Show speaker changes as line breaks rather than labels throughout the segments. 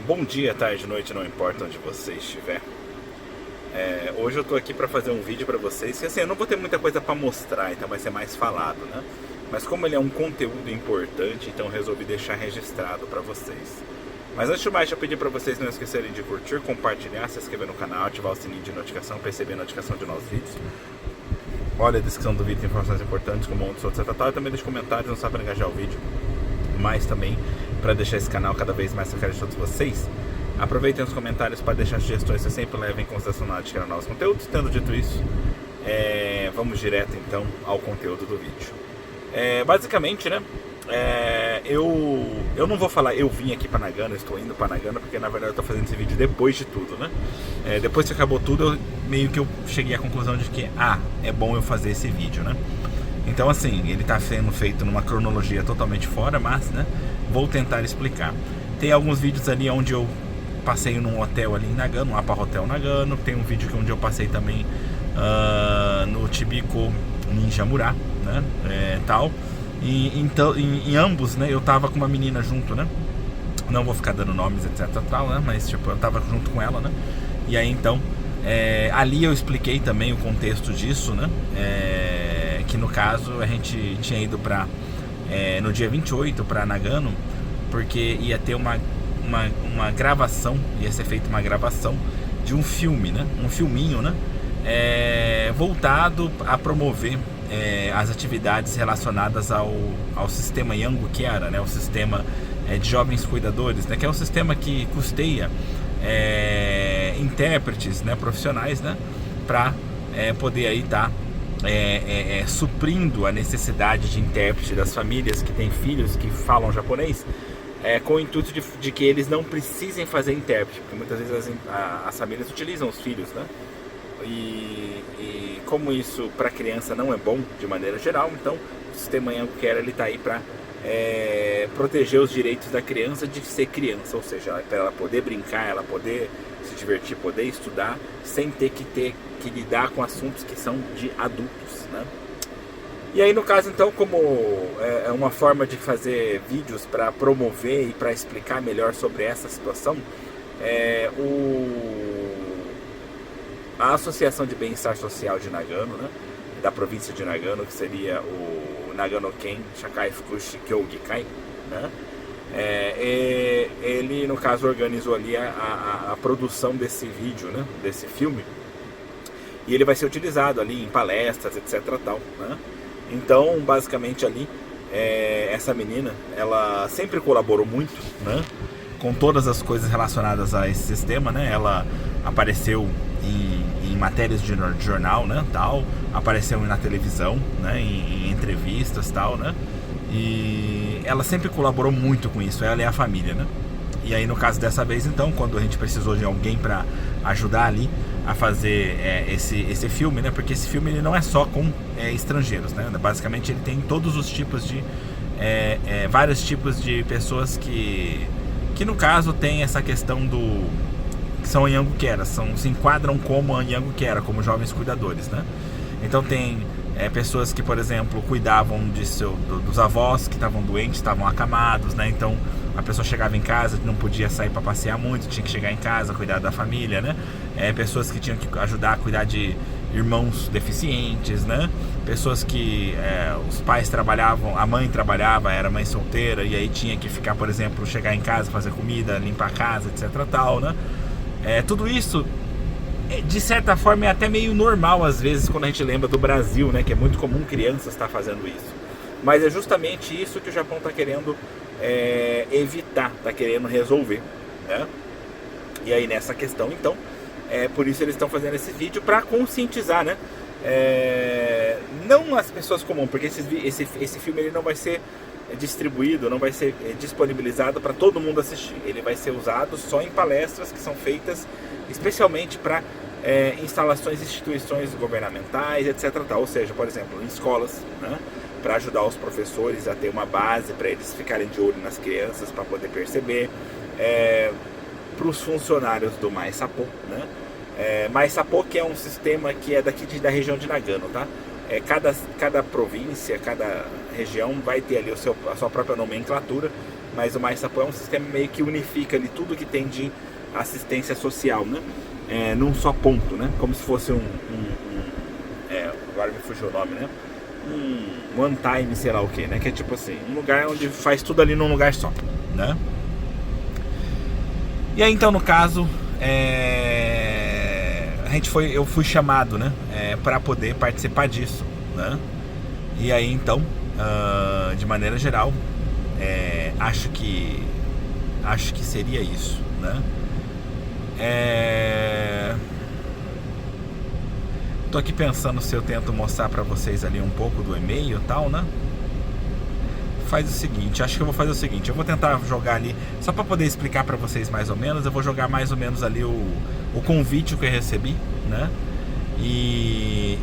Bom dia, tarde, noite, não importa onde você estiver. Hoje eu tô aqui para fazer um vídeo para vocês, que assim, eu não vou ter muita coisa para mostrar, então vai ser mais falado, né? Mas como ele é um conteúdo importante, então eu resolvi deixar registrado para vocês. Mas antes de mais, eu pedi para vocês não esquecerem de curtir, compartilhar, se inscrever no canal, ativar o sininho de notificação para receber a notificação de novos vídeos. Olha a descrição do vídeo, tem informações importantes como onde outros, etc. E também deixe comentários, não sabe para engajar o vídeo, mas também para deixar esse canal cada vez mais cercado de todos vocês. Aproveitem os comentários para deixar sugestões que eu sempre levo em consideração na hora de criar novos conteúdos. Tendo dito isso, vamos direto então ao conteúdo do vídeo. Basicamente, né? Eu não vou falar eu vim aqui para Nagano, estou indo para Nagano, porque na verdade eu estou fazendo esse vídeo depois de tudo, né? Depois que acabou tudo, eu cheguei à conclusão de que é bom eu fazer esse vídeo, né? Então assim, ele está sendo feito numa cronologia totalmente fora, mas, né, vou tentar explicar. Tem alguns vídeos ali onde eu passei num hotel ali em Nagano, um Apa Hotel Nagano. Tem um vídeo onde eu passei também no Chibiku Ninjamura, né, tal. E então, em ambos, né, eu tava com uma menina junto, né. Não vou ficar dando nomes, etc, tal, né, mas tipo, eu tava junto com ela, né. E aí então, ali eu expliquei também o contexto disso, né. Que no caso a gente tinha ido para no dia 28 para Nagano, porque ia ter uma gravação, ia ser feita uma gravação de um filme, né? Um filminho, né? Voltado a promover as atividades relacionadas ao sistema Yanguquera, né? O sistema de jovens cuidadores, né? Que é um sistema que custeia intérpretes, né? Profissionais, né? Para poder aí estar suprindo a necessidade de intérprete das famílias que têm filhos que falam japonês, com o intuito de que eles não precisem fazer intérprete, porque muitas vezes as famílias utilizam os filhos, né? E como isso para a criança não é bom de maneira geral, então o sistema Yanguquera ele está aí para proteger os direitos da criança de ser criança, ou seja, para ela poder brincar, ela poder se divertir, poder estudar, sem ter que lidar com assuntos que são de adultos, né? E aí no caso então, como é uma forma de fazer vídeos para promover e para explicar melhor sobre essa situação, a Associação de Bem-Estar Social de Nagano, né, da província de Nagano, que seria o Nagano-ken Shakai Fukushi Kyogikai, né, ele no caso organizou ali a produção desse vídeo, né, desse filme, e ele vai ser utilizado ali em palestras, etc, tal, né? Então basicamente ali essa menina, ela sempre colaborou muito, né, com todas as coisas relacionadas a esse sistema, né? Ela apareceu em matérias de jornal, né, tal, apareceu na televisão, né, em entrevistas, tal, né? E ela sempre colaborou muito com isso, ela e a família, né? E aí no caso dessa vez então, quando a gente precisou de alguém para ajudar ali a fazer esse filme, né? Porque esse filme ele não é só com estrangeiros, né? Basicamente ele tem todos os tipos de vários tipos de pessoas que no caso tem essa questão que são Yanguquera, se enquadram como Yanguquera, como jovens cuidadores, né? Então tem pessoas que, por exemplo, cuidavam dos avós que estavam doentes, estavam acamados, né? Então a pessoa chegava em casa, não podia sair para passear muito, tinha que chegar em casa, cuidar da família, né? Pessoas que tinham que ajudar a cuidar de irmãos deficientes, né? Pessoas que os pais trabalhavam, a mãe trabalhava, era mãe solteira, e aí tinha que ficar, por exemplo, chegar em casa, fazer comida, limpar a casa, etc, tal, né? Tudo isso, de certa forma, é até meio normal às vezes quando a gente lembra do Brasil, né? Que é muito comum crianças estar fazendo isso. Mas é justamente isso que o Japão está querendo evitar, está querendo resolver, né? E aí nessa questão, então, por isso eles estão fazendo esse vídeo para conscientizar, né? Não as pessoas comuns, porque esse filme ele não vai ser distribuído, não vai ser disponibilizado para todo mundo assistir. Ele vai ser usado só em palestras que são feitas especialmente para instalações, instituições governamentais, etc. Tal. Ou seja, por exemplo, em escolas, né? Para ajudar os professores a ter uma base para eles ficarem de olho nas crianças, para poder perceber, para os funcionários do Mais Sapo, né? Mais Sapo, que é um sistema que é daqui da região de Nagano, tá? Cada província, cada região vai ter ali a sua própria nomenclatura, mas o Mais Sapão é um sistema meio que unifica ali tudo que tem de assistência social, né? Num só ponto, né? Como se fosse agora me fugiu o nome, né? One time, sei lá o que, né? Que é tipo assim, um lugar onde faz tudo ali num lugar só, né? E aí então, no caso, eu fui chamado, né? Para poder participar disso, né? E aí então, de maneira geral, acho que seria isso, né? Tô aqui pensando se eu tento mostrar pra vocês ali um pouco do e-mail e tal, né? Faz o seguinte, acho que eu vou fazer o seguinte, eu vou tentar jogar ali, só pra poder explicar pra vocês mais ou menos, eu vou jogar mais ou menos ali o convite que eu recebi, né? E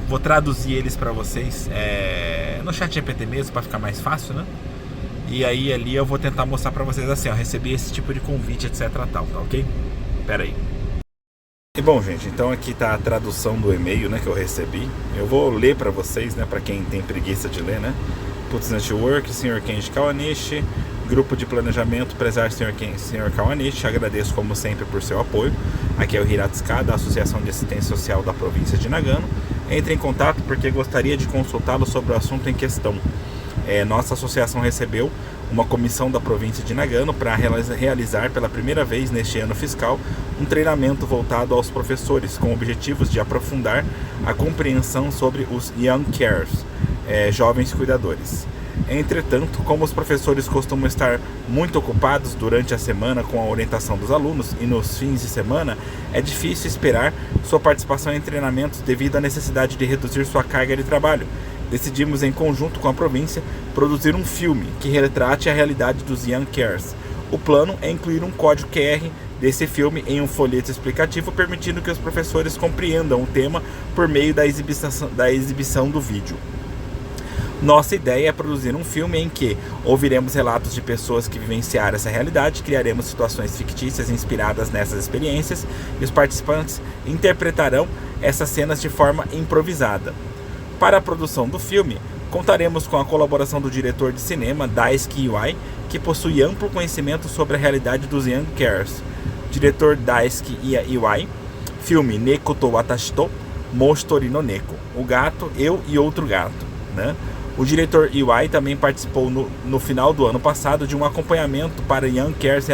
vou traduzir eles pra vocês no chat GPT mesmo, pra ficar mais fácil, né? E aí ali eu vou tentar mostrar pra vocês assim, ó, recebi esse tipo de convite, etc tal, tá ok? Pera aí. E bom, gente, então aqui tá a tradução do e-mail, né, que eu recebi. Eu vou ler pra vocês, né, pra quem tem preguiça de ler, né? Putz Network, Sr. Kenji Kawanishi, Grupo de Planejamento, Prezar Sr. Kawanishi, agradeço como sempre por seu apoio. Aqui é o Hiratsuka, da Associação de Assistência Social da província de Nagano. Entre em contato porque gostaria de consultá-lo sobre o assunto em questão. Nossa associação recebeu uma comissão da província de Nagano para realizar pela primeira vez neste ano fiscal um treinamento voltado aos professores, com objetivos de aprofundar a compreensão sobre os Young Carers, jovens cuidadores. Entretanto, como os professores costumam estar muito ocupados durante a semana com a orientação dos alunos e nos fins de semana, é difícil esperar sua participação em treinamentos devido à necessidade de reduzir sua carga de trabalho. Decidimos, em conjunto com a província, produzir um filme que retrate a realidade dos Young Carers. O plano é incluir um código QR desse filme em um folheto explicativo, permitindo que os professores compreendam o tema por meio da exibição do vídeo. Nossa ideia é produzir um filme em que ouviremos relatos de pessoas que vivenciaram essa realidade, criaremos situações fictícias inspiradas nessas experiências e os participantes interpretarão essas cenas de forma improvisada. Para a produção do filme, contaremos com a colaboração do diretor de cinema Daisuke Iwai, que possui amplo conhecimento sobre a realidade dos Young Carers. Diretor Daisuke Iwai, filme Neko to Watashi to Mouchitori no Neko, o gato, eu e outro gato, né? O diretor Iwai também participou no final do ano passado de um acompanhamento para Young Carers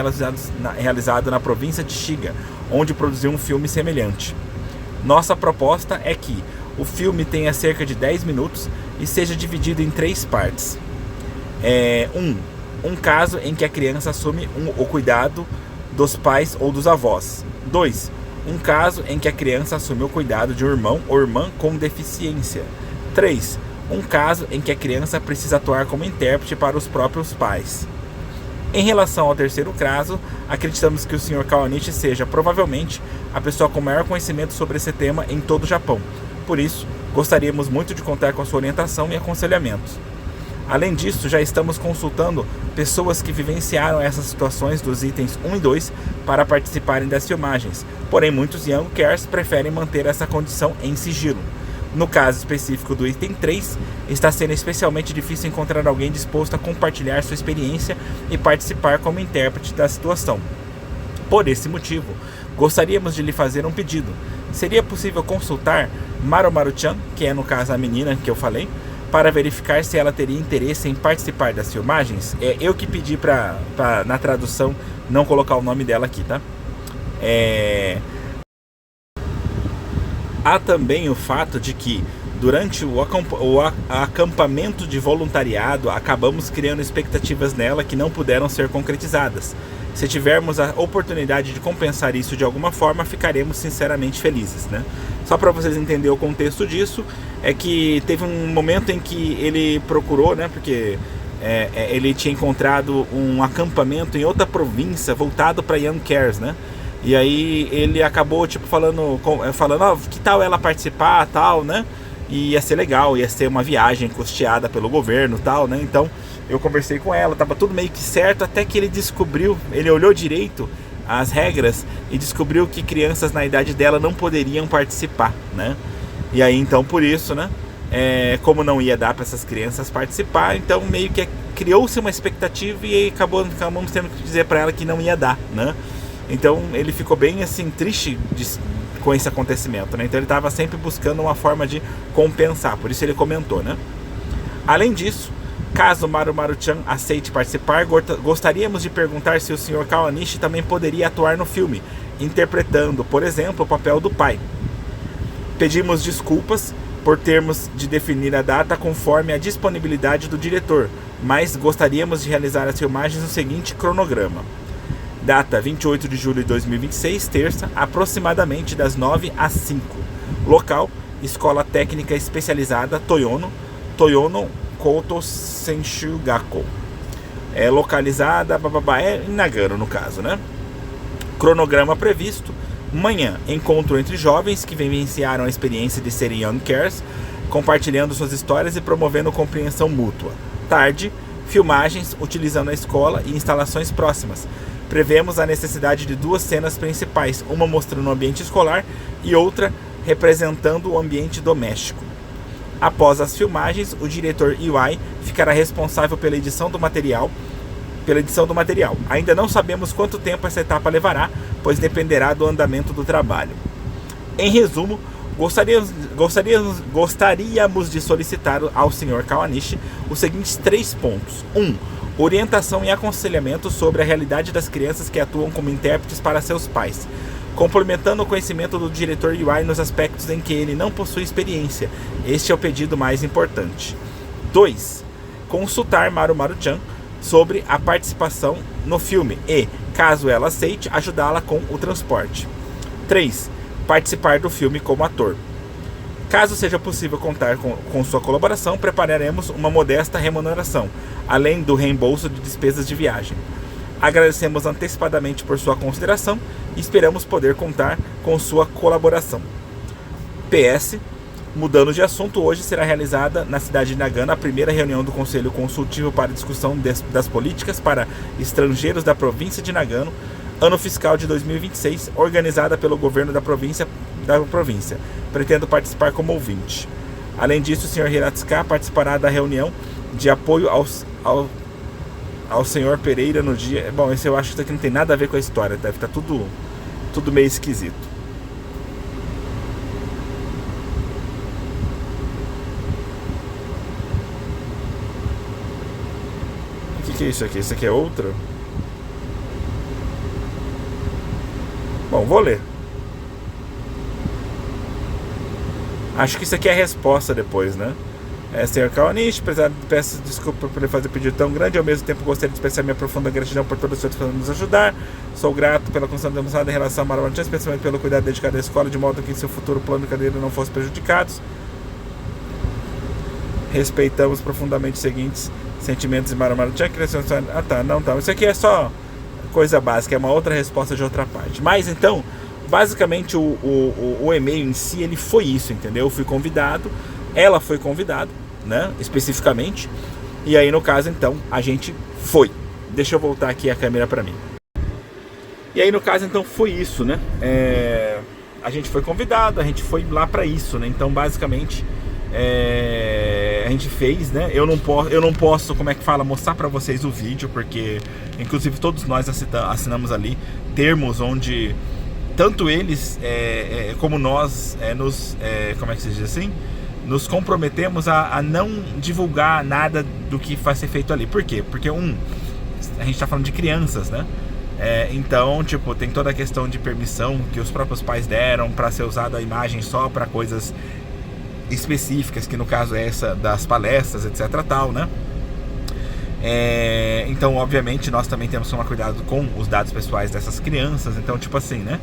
realizado na província de Shiga, onde produziu um filme semelhante. Nossa proposta é que o filme tenha cerca de 10 minutos e seja dividido em 3 partes. Um caso em que a criança assume o cuidado dos pais ou dos avós. 2. Um caso em que a criança assume o cuidado de um irmão ou irmã com deficiência. 3. Um caso em que a criança precisa atuar como intérprete para os próprios pais. Em relação ao terceiro caso, acreditamos que o Sr. Kawanishi seja provavelmente a pessoa com maior conhecimento sobre esse tema em todo o Japão. Por isso, gostaríamos muito de contar com a sua orientação e aconselhamentos. Além disso, já estamos consultando pessoas que vivenciaram essas situações dos itens 1 e 2 para participarem das filmagens, porém muitos Young Carers preferem manter essa condição em sigilo. No caso específico do item 3, está sendo especialmente difícil encontrar alguém disposto a compartilhar sua experiência e participar como intérprete da situação. Por esse motivo, gostaríamos de lhe fazer um pedido. Seria possível consultar Maru-chan, que é no caso a menina que eu falei, para verificar se ela teria interesse em participar das filmagens? Eu que pedi para na tradução não colocar o nome dela aqui, tá? Há também o fato de que durante o acampamento de voluntariado acabamos criando expectativas nela que não puderam ser concretizadas. Se tivermos a oportunidade de compensar isso de alguma forma, ficaremos sinceramente felizes, né? Só para vocês entenderem o contexto disso, é que teve um momento em que ele procurou, né? Porque ele tinha encontrado um acampamento em outra província voltado para Young Carers, né? E aí ele acabou tipo falando que tal ela participar, tal, né? E ia ser legal, ia ser uma viagem custeada pelo governo, tal, né? Então eu conversei com ela, tava tudo meio que certo, até que ele descobriu, ele olhou direito as regras e descobriu que crianças na idade dela não poderiam participar, né? E aí então por isso, né? como não ia dar para essas crianças participar, então meio que criou-se uma acabtativa e acabamos tendo que dizer para ela que não ia dar, né? Então ele ficou bem assim triste com esse acontecimento, né? Então ele estava sempre buscando uma forma de compensar, por isso ele comentou, né? Além disso, caso Maru-Maru-chan aceite participar, gostaríamos de perguntar se o Sr. Kawanishi também poderia atuar no filme, interpretando, por exemplo, o papel do pai. Pedimos desculpas por termos de definir a data conforme a disponibilidade do diretor, mas gostaríamos de realizar as filmagens no seguinte cronograma. Data 28 de julho de 2026, terça, aproximadamente das 9 às 5. Local, Escola Técnica Especializada Toyono Koto Senshu-Gakko. Localizada em Nagano, no caso, né? Cronograma previsto: manhã, encontro entre jovens que vivenciaram a experiência de serem Young Cares, compartilhando suas histórias e promovendo compreensão mútua. Tarde, filmagens utilizando a escola e instalações próximas. Prevemos a necessidade de 2 cenas principais, uma mostrando o ambiente escolar e outra representando o ambiente doméstico. Após as filmagens, o diretor Iwai ficará responsável pela edição do material. Ainda não sabemos quanto tempo essa etapa levará, pois dependerá do andamento do trabalho. Em resumo, gostaríamos de solicitar ao Sr. Kawanishi os seguintes 3 pontos. 1. Orientação e aconselhamento sobre a realidade das crianças que atuam como intérpretes para seus pais, complementando o conhecimento do diretor Iwai nos aspectos em que ele não possui experiência. Este é o pedido mais importante. 2. Consultar Maru-Maru-chan sobre a participação no filme e, caso ela aceite, ajudá-la com o transporte. 3. Participar do filme como ator. Caso seja possível contar com sua colaboração, prepararemos uma modesta remuneração, além do reembolso de despesas de viagem. Agradecemos antecipadamente por sua consideração e esperamos poder contar com sua colaboração. PS, mudando de assunto, hoje será realizada na cidade de Nagano a primeira reunião do Conselho Consultivo para discussão das políticas para estrangeiros da província de Nagano, ano fiscal de 2026, organizada pelo governo da província. Pretendo participar como ouvinte. Além disso, o Sr. Hiratsuka participará da reunião de apoio ao Sr. Pereira no dia... Bom, esse eu acho que isso aqui não tem nada a ver com a história, deve estar tudo meio esquisito. O que é isso aqui? Isso aqui é outra? Bom, vou ler. Acho que isso aqui é a resposta depois, né? Sr. Kawanishi, peço desculpa por fazer um pedido tão grande. Ao mesmo tempo gostaria de expressar minha profunda gratidão por todos os senhores que nos ajudar. Sou grato pela condição demonstrada em relação a Maru-Maru-chan, especialmente pelo cuidado dedicado à escola, de modo que seu futuro plano de carreira não fosse prejudicados. Respeitamos profundamente os seguintes sentimentos de Maru-Maru-chan. Não. Isso aqui é só coisa básica, é uma outra resposta de outra parte. Mas então, basicamente o e-mail em si, ele foi isso, entendeu? Eu fui convidado, ela foi convidada, né, especificamente, e aí no caso então a gente foi. Deixa eu voltar aqui a câmera para mim. E aí no caso então foi isso, né? A gente foi convidado, a gente foi lá para isso, né? Então basicamente a gente fez, né? Eu não posso, como é que fala, mostrar para vocês o vídeo, porque inclusive todos nós assinamos ali termos onde tanto eles como nós como é que se diz assim? Nos comprometemos a não divulgar nada do que vai ser feito ali. Por quê? Porque a gente está falando de crianças, né? Então, tipo, tem toda a questão de permissão que os próprios pais deram para ser usada a imagem só para coisas específicas, que no caso é essa das palestras, etc, tal, né? Então, obviamente, nós também temos que tomar cuidado com os dados pessoais dessas crianças. Então, tipo assim, né?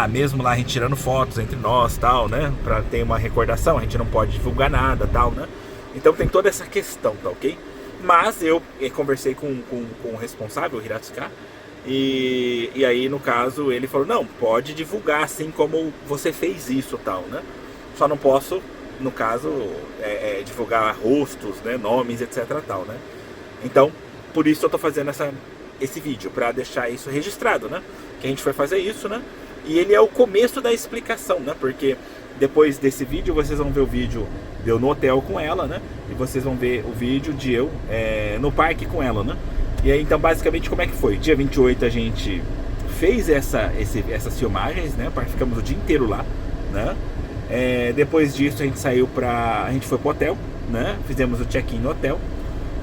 Mesmo lá a gente tirando fotos entre nós, tal, né? Pra ter uma recordação, a gente não pode divulgar nada, tal, né? Então tem toda essa questão, tá ok? Mas eu conversei com o responsável, o Hiratsuka, e aí, no caso, ele falou, não, pode divulgar assim como você fez isso, tal, né? Só não posso, no caso, divulgar rostos, né? Nomes, etc, tal, né? Então, por isso eu tô fazendo esse vídeo, para deixar isso registrado, né? Que a gente foi fazer isso, né? E ele é o começo da explicação, né? Porque Depois desse vídeo, vocês vão ver o vídeo de eu no hotel com ela, né? E vocês vão ver o vídeo de eu no parque com ela, né? E aí, então, basicamente, como é que foi? Dia 28 a gente fez essas filmagens, né? Ficamos o dia inteiro lá, né? Depois disso, a gente foi pro hotel, né? Fizemos o check-in no hotel.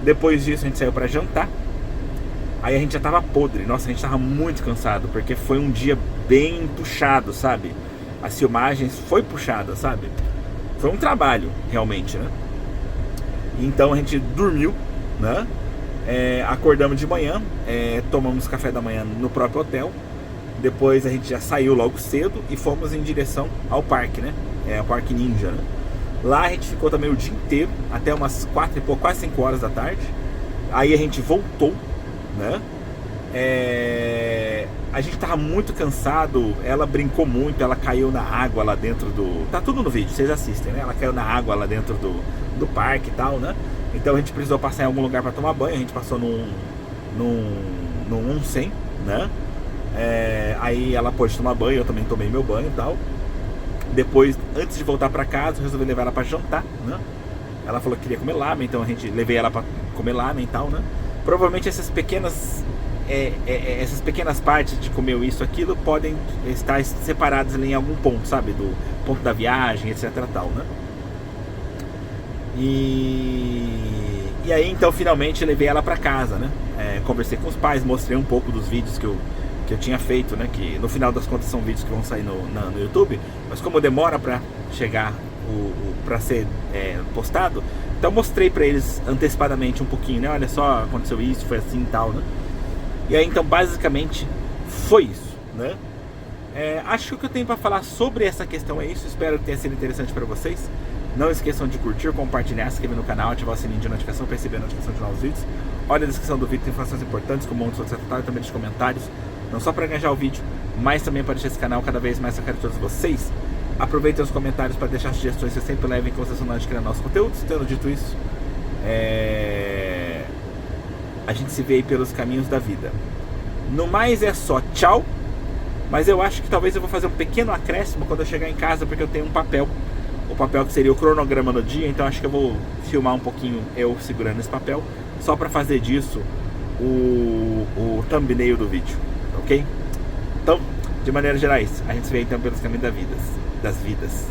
Depois disso, a gente saiu pra jantar. Aí a gente já tava podre. Nossa, a gente tava muito cansado, porque foi um dia bem puxado, sabe? As filmagens foi puxada, sabe? Foi um trabalho, realmente, né? Então a gente dormiu, né? Acordamos de manhã, tomamos café da manhã no próprio hotel. Depois a gente já saiu logo cedo e fomos em direção ao parque, né? O Parque Ninja, né? Lá a gente ficou também o dia inteiro, até umas 4 e pouco, quase 5 horas da tarde. Aí a gente voltou, né? A gente tava muito cansado. Ela brincou muito, ela caiu na água lá dentro do... Tá tudo no vídeo, vocês assistem, né? Ela caiu na água lá dentro do parque e tal, né? Então a gente precisou passar em algum lugar pra tomar banho. A gente passou num onsen, né? Aí ela pôde tomar banho, eu também tomei meu banho e tal. Depois, antes de voltar pra casa, eu resolvi levar ela pra jantar, né? Ela falou que queria comer lamen, então a gente levei ela pra comer lamen e tal, né? Provavelmente essas pequenas partes de comer isso, aquilo, podem estar separadas ali em algum ponto, sabe? Do ponto da viagem, etc tal, né? E aí, então, finalmente levei ela pra casa, né? Conversei com os pais, mostrei um pouco dos vídeos que eu tinha feito, né? Que no final das contas são vídeos que vão sair no YouTube, mas como demora pra chegar pra ser postado, então mostrei pra eles antecipadamente um pouquinho, né? Olha só, aconteceu isso, foi assim e tal, né? E aí, então, basicamente, foi isso, né? Acho que o que eu tenho pra falar sobre essa questão é isso. Espero que tenha sido interessante pra vocês. Não esqueçam de curtir, compartilhar, se inscrever no canal, ativar o sininho de notificação para receber a notificação de novos vídeos. Olha a descrição do vídeo, tem informações importantes, como outros e também nos comentários. Não só para engajar o vídeo, mas também para deixar esse canal cada vez mais sacado de todos vocês. Aproveitem os comentários para deixar sugestões que eu sempre levo em consideração na hora de criar nossos conteúdos. Tendo dito isso, a gente se vê aí pelos caminhos da vida. No mais é só tchau. Mas eu acho que talvez eu vou fazer um pequeno acréscimo quando eu chegar em casa, porque eu tenho um papel. O papel que seria o cronograma no dia, então acho que eu vou filmar um pouquinho eu segurando esse papel, só para fazer disso o thumbnail do vídeo, ok? Então, de maneira geral, isso. A gente se vê então pelos caminhos das vidas.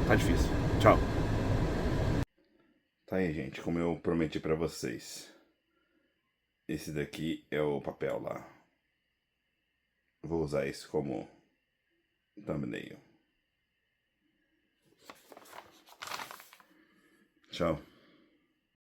Tá difícil. Tchau. Tá aí, gente, como eu prometi pra vocês. Esse daqui é o papel lá. Vou usar isso como thumbnail. Tchau.